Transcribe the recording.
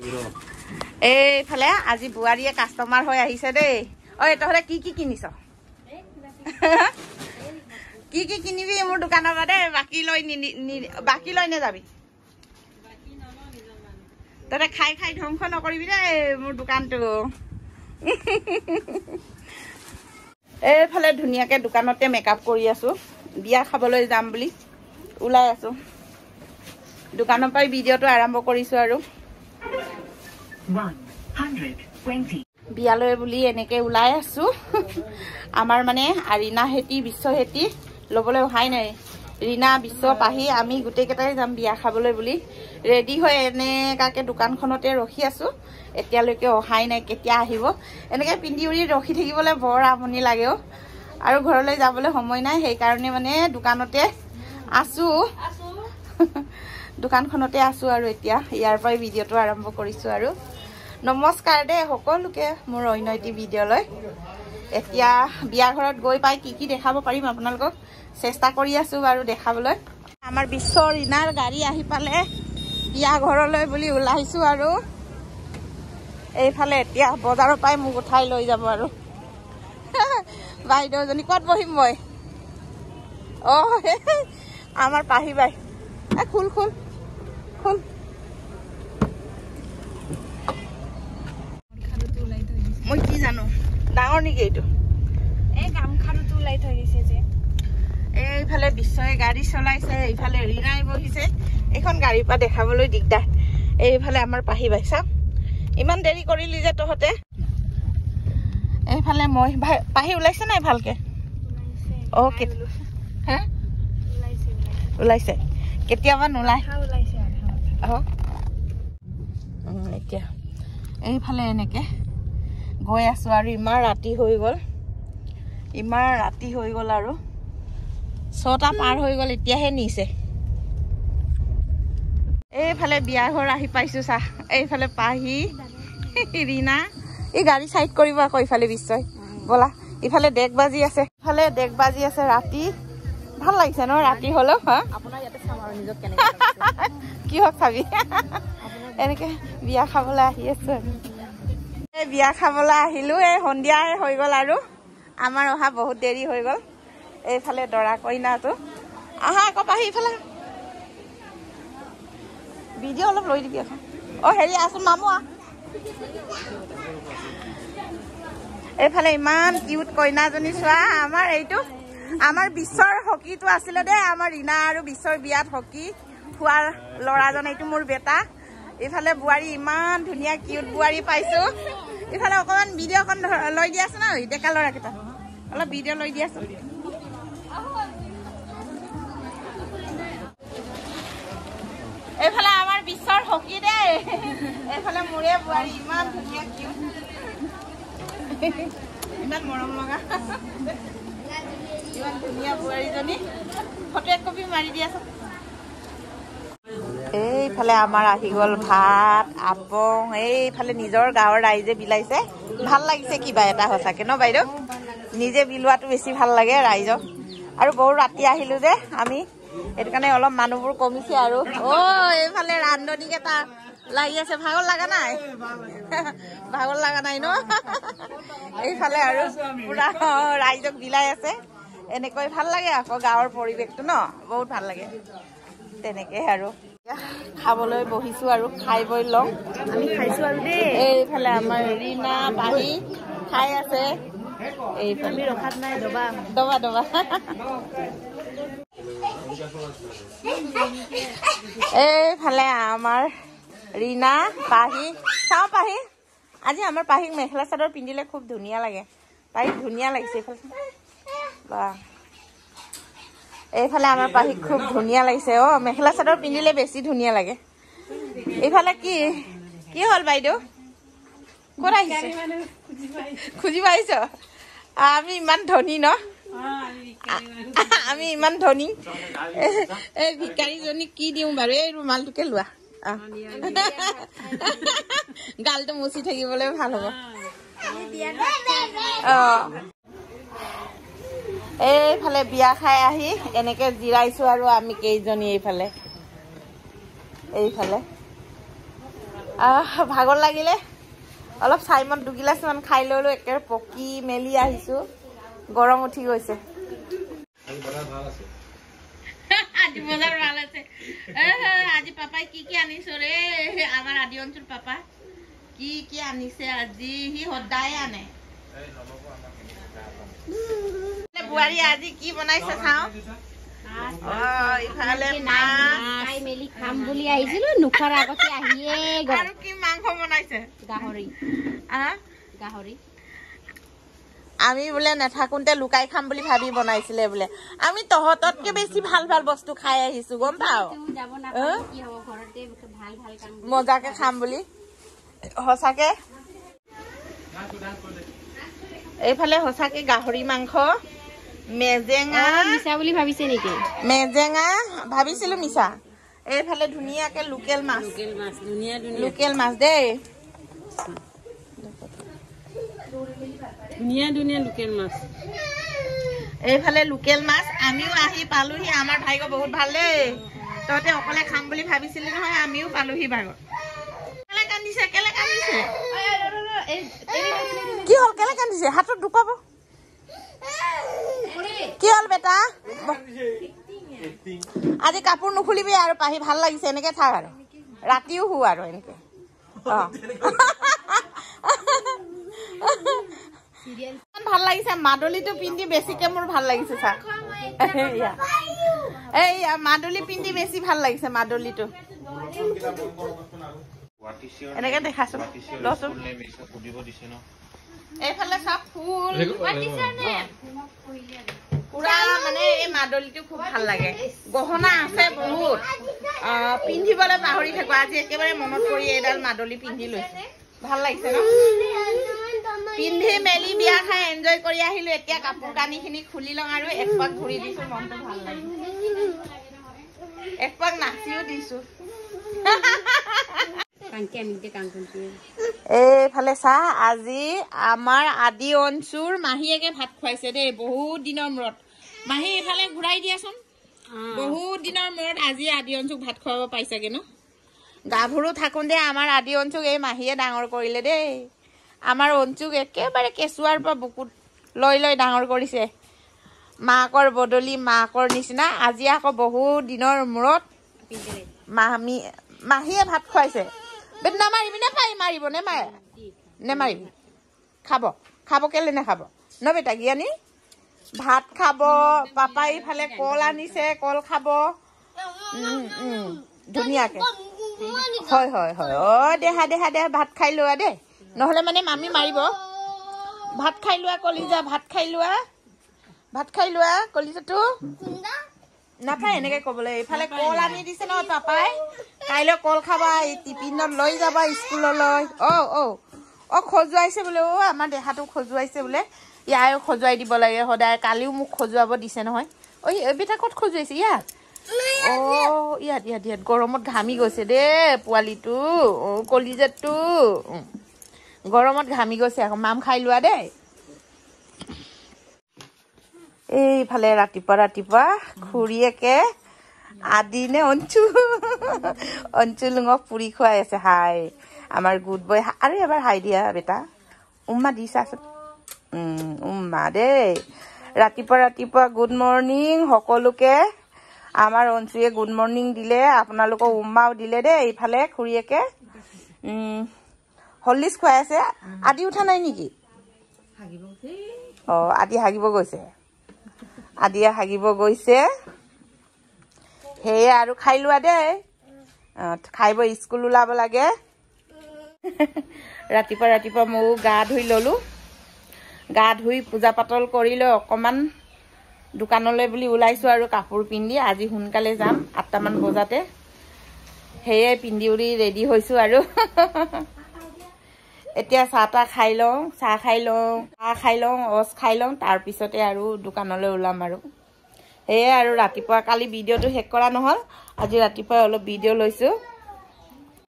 এইফালে আজি বুৱাৰীয়ে কাষ্টমাৰ হৈ আহিছে দেই ঐ তহঁতে কি কি কিনিছ কি কি কিনিবি মোৰ দোকানৰ পৰা দেই বাকী লৈ নেযাবি তহঁতে খাই খাই ধ্বংস নকৰিবি দেই মোৰ দোকানটো এইফালে ধুনীয়াকে দোকানতে মেকআপ কৰি আছো বিয়া খাবলৈ যাম বুলি ওলাই আছো দোকানৰ পৰাই ভিডিঅ'টো আৰম্ভ কৰিছো আৰু 120 বিয়ালৈ বুলি এনেকে ওলাই আছো আমাৰ মানে ৰীনা হেতি বিশ্ব হেতি লবলৈ অহাই নাই ৰীনা বিশ্ব পাহি আমি গোটেই কেইটাই যাম বিয়া খাবলৈ বুলি ৰেডি হৈ এনেকাকে দোকানখনতে ৰখি আছো এতিয়ালৈকে অহাই নাই কেতিয়া আহিব এনেকে পিন্ধি উৰি ৰখি থাকিবলৈ বৰ আমনি লাগেও আৰু ঘৰলৈ যাবলৈ সময় নাই সেই কাৰণে মানে দোকানতে আছো দোকানখনতে আছো আৰু এতিয়া ইয়াৰ পৰাই ভিডিঅ'টো আৰম্ভ কৰিছো আৰু নমস্কাৰ দে সকলোকে মোৰ অন্যটি ভিডিঅ'লৈ এতিয়া বিয়া ঘৰত গৈ পাই কি কি দেখাব পাৰিম আপোনালোকক চেষ্টা কৰি আছো বাৰু দেখাবলৈ আমাৰ বিশ্ব ৰীনাৰ গাড়ী আহি পালে বিয়া ঘৰলৈ বুলি ওলাইছো আৰু এইফালে এতিয়া বজাৰৰ পৰাই মোক উঠাই লৈ যাব আৰু বাইদেউজনী ক'ত বহিম মই আমাৰ পাহি বাই খুল খুল খুল মই কি জানো ডাঙৰ নেকি এইটো গামখাৰুটো ওলাই থৈ দিছে যে এইফালে বিশ্বই গাড়ী চলাইছে এইফালে ৰীনাই বহিছে এইখন গাড়ীৰ পৰা দেখাবলৈ দিগদাৰ এইফালে আমাৰ পাহি বাই চাওক ইমান দেৰি কৰিলি যে তহঁতে এইফালে মই পাহি ওলাইছে নাই ভালকে অ'কে হা ওলাইছে কেতিয়াবা নোলায় এতিয়া এইফালে এনেকে গৈ আছো আৰু ইমান ৰাতি হৈ গ'ল আৰু 6টা পাৰ হৈ গ'ল এতিয়াহে নিছে এইফালে বিয়া ঘৰ আহি পাইছো চাহ এইফালে পাহি ৰীনা এই গাড়ী সাইড কৰিব আকৌ ইফালে বিশ্বই বলা ইফালে ডেক বাজি আছে ৰাতি ভাল লাগিছে ন ৰাতি হলো হা আপোনাৰ ইয়াতে চাম আৰু নিজক কেনেকৈ কি হক খাবি এনেকে বিয়া খাবলৈ আহি আছো এই বিয়া খাবলৈ আহিলো এই সন্ধিয়া হৈ গ'ল আৰু আমাৰ অহা বহুত দেৰি হৈ গ'ল এইফালে দৰা কইনাটো আহা আকৌ পাহি ইফালে ভিডিঅ' অলপ লৈ দিবি এখন হেৰি আছো মামু এইফালে ইমান কিউট কইনাজনী চোৱা আমাৰ এইটো আমাৰ বিশ্বৰ হকীটো আছিলে দেই আমাৰ ৰীনা আৰু বিশ্বৰ বিয়াত হকী খোৱাৰ ল'ৰাজন এইটো মোৰ বেটা ইফালে বুৱাৰী ইমান ধুনীয়া কিউট বুৱাৰী পাইছো ইফালে অকমান ভিডিঅ' এখন লৈ দি আছো ন ডেকা ল'ৰাকেইটা অলপ ভিডিঅ' লৈ দি আছো এইফালে আমাৰ বিশ্বৰ হকী দেই এইফালে মোৰে বুৱাৰী ইমান ধুনীয়া কিউট ইমান মৰম লগা ইমান ধুনীয়া বুৱাৰীজনী ফটো এক কপি মাৰি দি আছো এইফালে আমাৰ আহি গ'ল ভাত আপং এইফালে নিজৰ গাঁৱৰ ৰাইজে বিলাইছে ভাল লাগিছে কিবা এটা সঁচাকে ন বাইদেউ নিজে বিলোৱাটো বেছি ভাল লাগে ৰাইজক আৰু বহু ৰাতি আহিলো যে আমি এইটো কাৰণে অলপ মানুহবোৰ কমিছে আৰু এইফালে ৰান্ধনী কেইটা লাগি আছে ভাগৰ লগা নাই ন এইফালে আৰু পুৰা ৰাইজক বিলাই আছে এনেকৈ ভাল লাগে আকৌ গাঁৱৰ পৰিৱেশটো ন বহুত ভাল লাগে তেনেকে আৰু খাবলৈ বহিছো আৰু খাই বৈ লওঁ আমি খাইছো আৰু দেই এইফালে আমাৰ ৰীনা পাহি খাই আছে এইফালে ৰখাত নাই দবা এইফালে আমাৰ ৰীনা পাহি চাওঁ পাহি আজি আমাৰ পাহিক মেখেলা চাদৰ পিন্ধিলে খুব ধুনীয়া লাগে পাহিক ধুনীয়া লাগিছে এইফালে আমাৰ পাহিক খুব ধুনীয়া লাগিছে মেখেলা চাদৰ পিন্ধিলে বেছি ধুনীয়া লাগে এইফালে কি হ'ল বাইদেউ ক'ত আহিছে খুজিব আহিছ আমি ইমান ধনী ন আমি ইমান ধনী এই ভিকাৰীজনীক কি দিওঁ বাৰু এই ৰুমালটোকে লোৱা গালটো মুচি থাকিবলৈ ভাল হ'ব এইফালে বিয়া খাই আহি এনেকে জিৰাইছো আৰু আমি কেইজনী এইফালে ভাগৰ লাগিলে অলপ চাইমত দুগিলাচমান খাই ললো একেবাৰে পকি মেলি আহিছো গৰম উঠি গৈছে আজি বজাৰ ভাল আছে আজি পাপাই কি আনিছো ৰে আমাৰ আদি অঞ্চল পাপা কি আনিছে আজি হি সদায় আনে বুৱাৰী আজি কি বনাইছে চাও ইফালে মাছ মেলি খাম বুলি আহিছিলো নুখৰ আগতে আহিয়ে আৰু কি মাংস বনাইছে গাহৰি আমি বোলে নাথাকোঁতে লুকাই খাম বুলি ভাবি বনাইছিলে বোলে আমি তহঁততকে বেছি ভাল ভাল বস্তু খাই আহিছো গম পাও মজাকে খাম বুলি সঁচাকে এইফালে সঁচাকে গাহৰি মাংস মেজেঙা মিছা বুলি ভাবিছে নেকি মেজেঙা ভাবিছিলো মিছা এইফালে ধুনীয়াকে লোকেল মাছ লোকেল মাছ দেই ধুনীয়া লোকেল মাছ এইফালে লোকেল মাছ আমিও আহি পালোহি আমাৰ ভাইক বহুত ভাল দেই তহঁতে অকলে খাম বুলি ভাবিছিলি নহয় আমিও পালোহি ভাগৰ কেলে কান্দিছে কি হল কেলে কান্দিছে হাতত দুখাব কি হল বেটা আজি কাপোৰ নুখুলিবি আৰু পাহি ভাল লাগিছে এনেকে থাক আৰু ৰাতিও হু আৰু এনেকে ভাল লাগিছে মাদলিটো পিন্ধি বেছিকে মোৰ ভাল লাগিছে চা এইয়া মাদলি পিন্ধি বেছি ভাল লাগিছে মাদলিটো এনেকে দেখাছো লচোন এইফালে চব ফুল পুৰা মানে এই মাদলিটো খুব ভাল লাগে গহনা আছে বহুত পিন্ধিবলৈ পাহৰি থাকো আজি একেবাৰে মনত পৰি এডাল মাদলি পিন্ধি লৈছে ভাল লাগিছে ন পিন্ধি মেলি বিয়া খাই এনজয় কৰি আহিলো এতিয়া কাপোৰ কানিখিনি খুলি লওঁ আৰু একপাক ঘূৰি দিছো মনটো ভাল লাগে একপাক নাচিও দিছো এইফালে চাহ আজি আমাৰ আদি অঞ্চুৰ মাহীয়েকে ভাত খুৱাইছে দেই বহুত দিনৰ মূৰত মাহী এইফালে ঘূৰাই দিয়াচোন বহুত দিনৰ মূৰত আজি আদি অঞ্চুক ভাত খুৱাব পাইছাগে ন গাভৰু থাকোঁতে আমাৰ আদি অঞ্চুক এই মাহীয়ে ডাঙৰ কৰিলে দেই আমাৰ অঞ্চুক একেবাৰে কেঁচুৱাৰ পৰা বুকুত লৈ ডাঙৰ কৰিছে মাকৰ বদলি মাকৰ নিচিনা আজি আকৌ বহুত দিনৰ মূৰত মাহীয়ে ভাত খুৱাইছে বেট নামাৰিবি নাপাই মাৰিব নেমাৰিবি খাব কেলে নাখাব ন বেটা জ্ঞানী ভাত খাব পাপাই ইফালে কল আনিছে কল খাব ধুনীয়াকে হয় দেহা ভাত খাই লোৱা দেই নহলে মানে মামী মাৰিব ভাত খাই লোৱা কলিজা ভাত খাই লোৱা কলিজাটো নাপায় এনেকে কবলৈ এইফালে কল আনি দিছে ন পাপাই কাইলৈ কল খাবা টিফিনত লৈ যাবা স্কুললৈ খজুৱাইছে বোলে আমাৰ দেহাটো খজুৱাইছে বোলে ইয়াৰো খজুৱাই দিব লাগে সদায় কালিও মোক খজুৱাব দিছে নহয় বেটা ক'ত খজুৱাইছে ইয়াত ইয়াত গৰমত ঘামি গৈছে দেই পোৱালিটো কলিজাটো গৰমত ঘামি গৈছে আকৌ মাম খাই লোৱা দেই এইফালে ৰাতিপুৱা খুৰীয়েকে আদি নে অঞ্চু লুঙক পুৰি খুৱাই আছে হাই আমাৰ গুড বয় আৰু এবাৰ হাই দিয়া বেটা উম্মা দিছাচোন উম্মা দেই ৰাতিপুৱা গুড মৰ্ণিং সকলোকে আমাৰ অঞ্চুয়ে গুড মৰ্ণিং দিলে আপোনালোকক উম্মাও দিলে দেই এইফালে খুৰীয়েকে হলিছ খুৱাই আছে আদি উঠা নাই নেকি আদি হাগিব গৈছে সেয়ে আৰু খাই লোৱা দেই খাইব স্কুল ওলাব লাগে ৰাতিপুৱা ময়ো গা ধুই ললো গা ধুই পূজা পাতল কৰি লৈ অকমান দোকানলৈ বুলি ওলাইছো আৰু কাপোৰ পিন্ধি আজি সোনকালে যাম 8টামান বজাতে সেয়ে পিন্ধি উৰি ৰেডি হৈছো আৰু এতিয়া চাহ খাই লওঁ অচ খাই লওঁ তাৰপিছতে আৰু দোকানলৈ ওলাম আৰু সেয়ে আৰু ৰাতিপুৱা কালি ভিডিঅ'টো শেষ কৰা নহ'ল আজি ৰাতিপুৱা অলপ ভিডিঅ' লৈছো